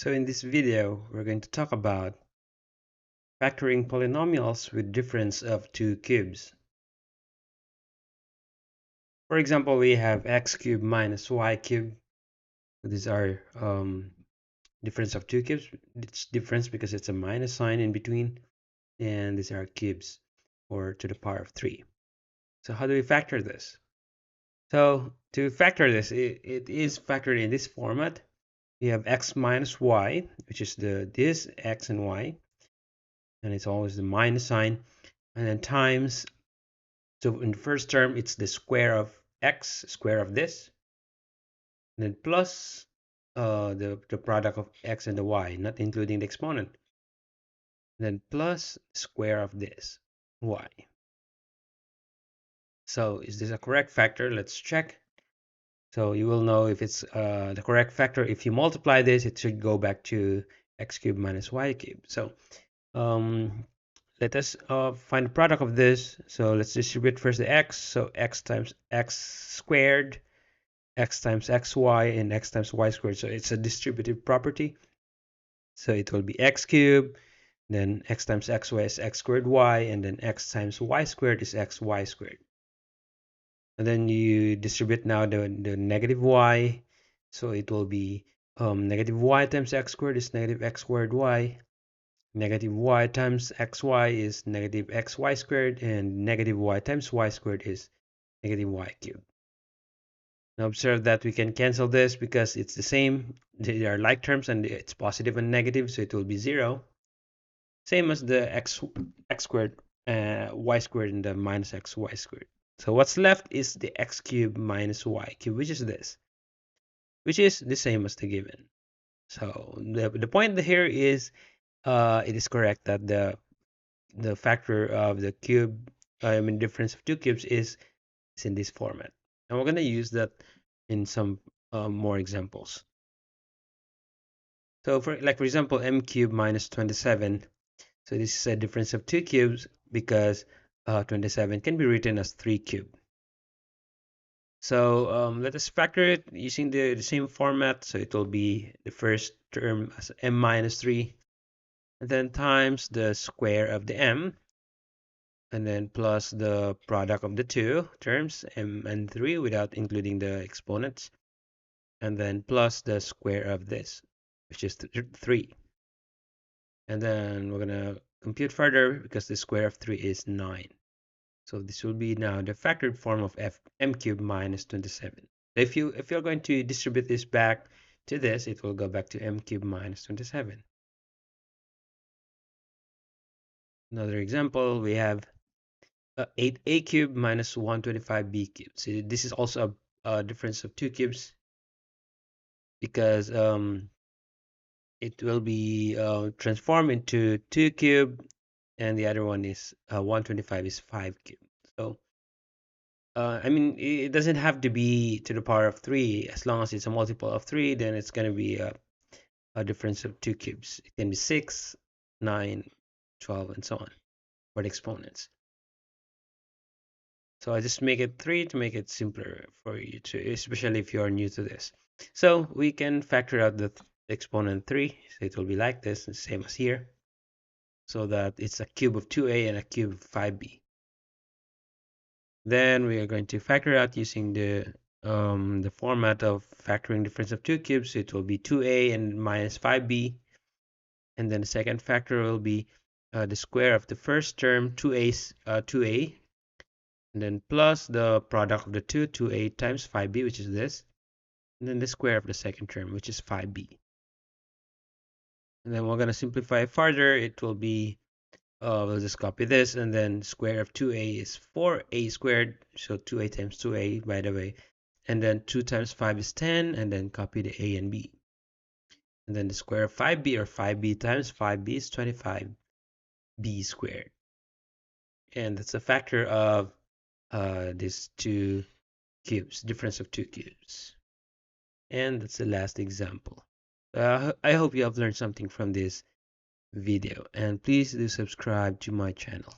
So in this video, we're going to talk about factoring polynomials with difference of two cubes. For example, we have x cubed minus y cubed. These are difference of two cubes. It's difference because it's a minus sign in between, and these are cubes, or to the power of 3. So how do we factor this? So to factor this, it is factored in this format. We have x minus y, which is this x and y, and it's always the minus sign, and then times. So in the first term, it's the square of x, square of this, and then plus the product of x and the y, not including the exponent. And then plus square of this, y. So is this a correct factor? Let's check. So you will know if it's the correct factor. If you multiply this, it should go back to x cubed minus y cubed. So let us find the product of this. So let's distribute first the x. So x times x squared, x times xy, and x times y squared. So it's a distributive property. So it will be x cubed, then x times xy is x squared y, and then x times y squared is xy squared. And then you distribute now the negative y. So it will be negative y times x squared is negative x squared y. Negative y times xy is negative xy squared, and negative y times y squared is negative y cubed. Now observe that we can cancel this because it's the same. They are like terms and it's positive and negative, so it will be 0. Same as the x squared, y squared, and the minus xy squared. So what's left is the x cubed minus y cubed, which is this, which is the same as the given. So the point here is it is correct that the factor of the cube, difference of two cubes is in this format. And we're going to use that in some more examples. So for example, m cubed minus 27. So this is a difference of two cubes because 27 can be written as 3 cubed. So let us factor it using the same format. So it will be the first term as m minus 3, and then times the square of the m, and then plus the product of the two terms, m and 3, without including the exponents, and then plus the square of this, which is 3. And then we're going to compute further because the square of 3 is 9. So this will be now the factored form of m cubed minus 27. If you're going to distribute this back to this, it will go back to m cubed minus 27. Another example, we have 8a cubed minus 125b cubed. So this is also a difference of two cubes because it will be transformed into 2 cubed, and the other one is 125 is 5 cubed. So it doesn't have to be to the power of 3. As long as it's a multiple of 3, then it's going to be a difference of 2 cubes. It can be 6, 9, 12, and so on for the exponents. So I just make it 3 to make it simpler for you to, especially if you are new to this. So we can factor out the exponent 3. So it will be like this, the same as here. So that it's a cube of 2a and a cube of 5b. Then we are going to factor out using the format of factoring difference of two cubes. It will be 2a and minus 5b. And then the second factor will be the square of the first term, 2a, and then plus the product of the 2a times 5b, which is this, and then the square of the second term, which is 5b. And then we're going to simplify further. It will be, we'll just copy this, and then square of 2a is 4a squared, so 2a times 2a, by the way. And then 2 times 5 is 10, and then copy the a and b. And then the square of 5b, or 5b times 5b, is 25b squared. And that's a factor of these two cubes, difference of two cubes. And that's the last example. I hope you have learned something from this video, and please do subscribe to my channel.